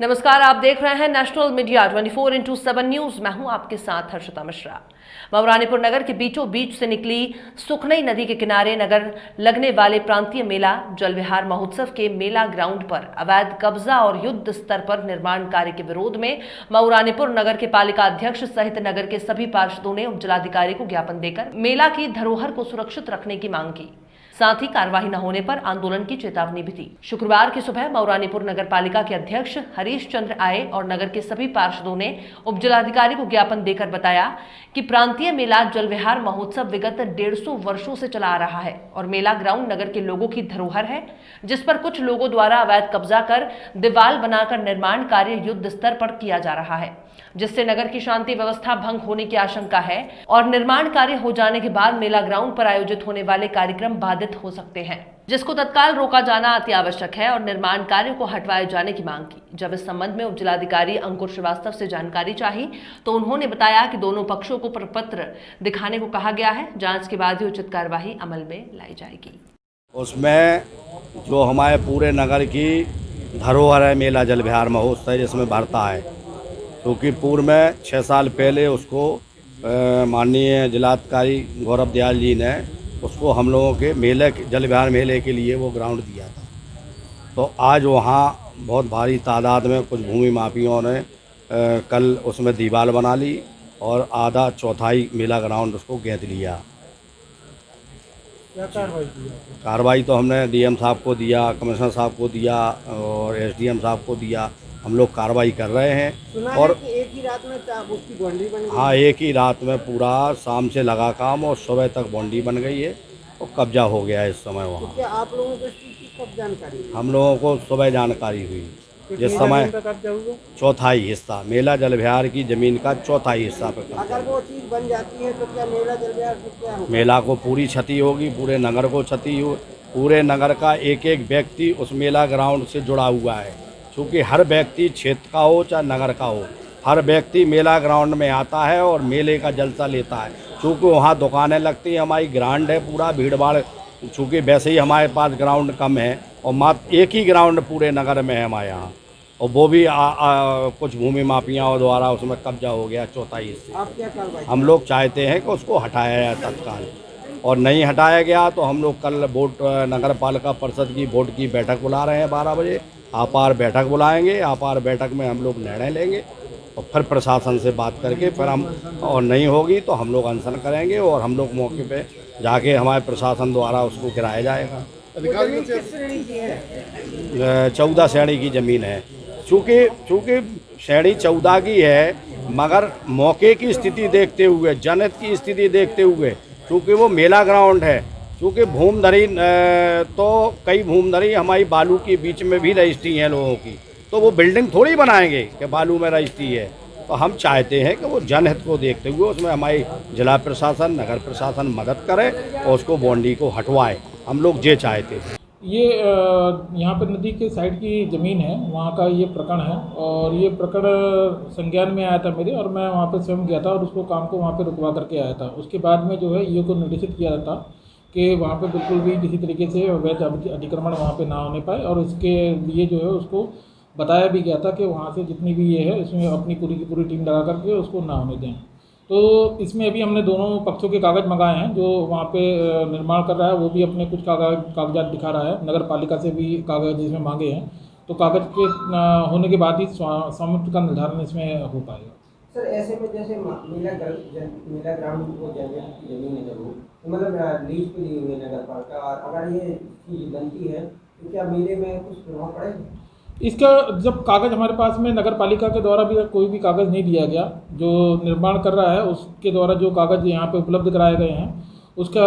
नमस्कार, आप देख रहे हैं नेशनल मीडिया 24x7 न्यूज। मैं हूं आपके साथ हर्षिता मिश्रा। मऊरानीपुर नगर के बीचों बीच से निकली सुखनई नदी के किनारे नगर लगने वाले प्रांतीय मेला जल विहार महोत्सव के मेला ग्राउंड पर अवैध कब्जा और युद्ध स्तर पर निर्माण कार्य के विरोध में मऊरानीपुर नगर के पालिका अध्यक्ष सहित नगर के सभी पार्षदों ने उपजिलाधिकारी को ज्ञापन देकर मेला की धरोहर को सुरक्षित रखने की मांग की। साथ ही कार्रवाई न होने पर आंदोलन की चेतावनी भी दी। शुक्रवार की सुबह मऊरानीपुर नगर पालिका के अध्यक्ष हरीश चंद्र आए और नगर के सभी पार्षदों ने उपजिलाधिकारी को ज्ञापन देकर बताया कि प्रांतीय मेला जल विहार महोत्सव विगत 150 वर्षों से चला आ रहा है और मेला ग्राउंड नगर के लोगों की धरोहर है, जिस पर कुछ लोगों द्वारा अवैध कब्जा कर दीवार बनाकर निर्माण कार्य युद्ध स्तर पर किया जा रहा है, जिससे नगर की शांति व्यवस्था भंग होने की आशंका है और निर्माण कार्य हो जाने के बाद मेला ग्राउंड पर आयोजित होने वाले कार्यक्रम बाधित हो सकते हैं, जिसको तत्काल रोका जाना अति आवश्यक है और निर्माण कार्यों को हटवाए जाने की मांग की। जब इस संबंध में उपजिलाधिकारी अंकुर श्रीवास्तव से जानकारी चाही तो उन्होंने बताया कि दोनों पक्षों को प्रपत्र दिखाने को कहा गया है। जांच के बाद ही उचित कार्यवाही अमल में लाई जाएगी। उसमें जो हमारे पूरे नगर की धरोहर है मेला जल विहार महोत्सव, जिसमें भरता है, क्योंकि पूर्व में 6 साल पहले उसको माननीय जिलाधिकारी गौरव दयाल जी ने उसको हम लोगों के मेले जल विहार मेले के लिए वो ग्राउंड दिया था। तो आज वहाँ बहुत भारी तादाद में कुछ भूमि माफियों ने कल उसमें दीवार बना ली और आधा चौथाई मेला ग्राउंड उसको गेंद लिया। क्या कार्रवाई की? कार्रवाई तो हमने डीएम साहब को दिया, कमिश्नर साहब को दिया और एसडीएम साहब को दिया। हम लोग कार्रवाई कर रहे हैं और एक ही रात में उसकी बाउंड्री बन गई। हाँ, एक ही रात में पूरा शाम से लगा काम और सुबह तक बाउंड्री बन गई है और कब्जा हो गया है इस समय वहाँ। तो क्या आप लोगों को इसकी कब जानकारी हुई? हम लोगों को सुबह जानकारी हुई। जिस समय चौथाई हिस्सा मेला जल विहार की जमीन का चौथाई हिस्सा पे अगर वो चीज़ बन जाती है तो क्या मेला जल विहार में क्या होगा? मेला को पूरी क्षति होगी, पूरे नगर को क्षति हो। पूरे नगर का एक एक व्यक्ति उस मेला ग्राउंड से जुड़ा हुआ है, क्योंकि हर व्यक्ति क्षेत्र का हो चाहे नगर का हो, हर व्यक्ति मेला ग्राउंड में आता है और मेले का जलसा लेता है। क्योंकि वहाँ दुकानें लगती हैं, हमारी ग्राउंड है, पूरा भीड़ भाड़, चूँकि वैसे ही हमारे पास ग्राउंड कम है और मात्र एक ही ग्राउंड पूरे नगर में है हमारे यहाँ, और वो भी कुछ भूमि माफियाओं द्वारा उसमें कब्जा हो गया चौथाई हिस्से। आप क्या कार्रवाई? हम लोग चाहते हैं कि उसको हटाया जाए तत्काल, और नहीं हटाया गया तो हम लोग कल नगर पालिका परिषद की बोर्ड की बैठक बुला रहे हैं 12 बजे। आपार बैठक बुलाएंगे, आपार बैठक में हम लोग निर्णय लेंगे और फिर प्रशासन से बात करके फिर हम, और नहीं होगी तो हम लोग अनशन करेंगे और हम लोग मौके पे जाके हमारे प्रशासन द्वारा उसको गिराया जाएगा। 14 श्रेणी की ज़मीन है, चूँकि श्रेणी 14 की है, मगर मौके की स्थिति देखते हुए, जनहित की स्थिति देखते हुए, क्योंकि वो मेला ग्राउंड है, क्योंकि भूमधरी तो कई भूमधरी हमारी बालू के बीच में भी रजिस्ट्री हैं लोगों की, तो वो बिल्डिंग थोड़ी बनाएंगे कि बालू में रजिस्ट्री है। तो हम चाहते हैं कि वो जनहित को देखते हुए उसमें हमारी जिला प्रशासन, नगर प्रशासन मदद करे और उसको बाउंड्री को हटवाए। हम लोग ये चाहते हैं। ये यहाँ पर नदी के साइड की ज़मीन है, वहाँ का ये प्रकरण है और ये प्रकरण संज्ञान में आया था मेरे, और मैं वहाँ पर स्वयं गया था और उसको काम को वहाँ पर रुकवा करके आया था। उसके बाद में जो है ईओ को नोटिस किया था कि वहाँ पे बिल्कुल भी किसी तरीके से अवैध अतिक्रमण वहाँ पे ना होने पाए, और इसके लिए जो है उसको बताया भी गया था कि वहाँ से जितनी भी ये है इसमें अपनी पूरी की पूरी टीम लगा करके उसको ना होने दें। तो इसमें अभी हमने दोनों पक्षों के कागज़ मंगाए हैं। जो वहाँ पे निर्माण कर रहा है वो भी अपने कुछ कागजात दिखा रहा है, नगर पालिका से भी कागज़ इसमें मांगे हैं। तो कागज़ के होने के बाद ही स्वामित्व का निर्धारण इसमें हो पाएगा। सर, ऐसे में जैसे मेला ग्राउंड को जमीन है जरूर, तो मतलब लीज पे ली हुई है नगर पालिका, और अगर ये चीज़ बनती है तो क्या मेले में कुछ प्रभाव पड़ेगा? इसका जब कागज़ हमारे पास में नगर पालिका के द्वारा भी कोई भी कागज़ नहीं दिया गया, जो निर्माण कर रहा है उसके द्वारा जो कागज़ यहाँ पे उपलब्ध कराए गए हैं, उसका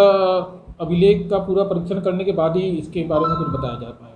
अभिलेख का पूरा परीक्षण करने के बाद ही इसके बारे में कुछ बताया जा पाएगा।